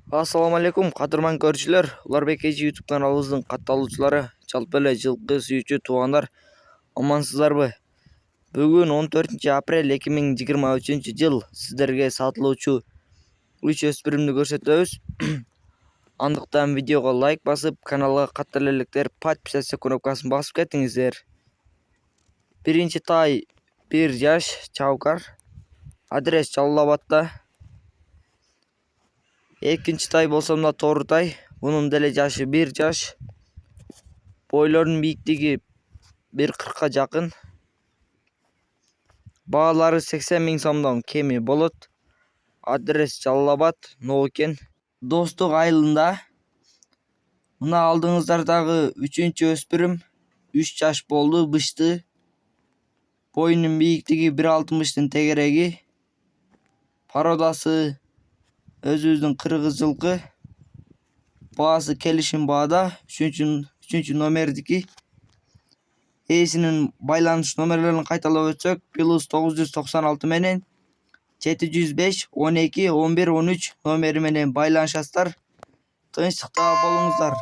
Assalamu alaikum кадырман көрүүчүлөр. Уларбек эжи YouTube каналыбыздын катталуучулары, жалпы эле жылкы сүйүүчү туугандар, амансыздарбы? Бүгүн 14 апрель 2023 жыл сиздерге сатылуучу 3 өспүрүмдү көрсөтөбүз. Андыктан видеого лайк басып, каналга катар электер подписаться кнопкасын басып кетиңиздер. Биринчи тай 1 жаш чабукар. Адрес Жалал Абадта. Экинчи тай болсо мына Тору тай. Bunun деле жашы 1 жаш. Бойлорунун бийиктиги 1.40 жакын. Баалары 80 000 сомдон кеми болот. Адрес Жалал Абад, Ноокен. Достук айылында. Мына алдыңыздардагы 3-чү өспүрүм 3 жаш болду, бышты. Боюнун бийиктиги 1.60 тегереги. Пародасы өзүбүздүн кыргыз жылкы. Баасы келишим баада 3-чү номердики. Ээсинин байланыш номерлерин кайталап өтсөк, +996 менен 705 12 11 13 номери менен байланышасыздар. Тынчтыкта болуңуздар.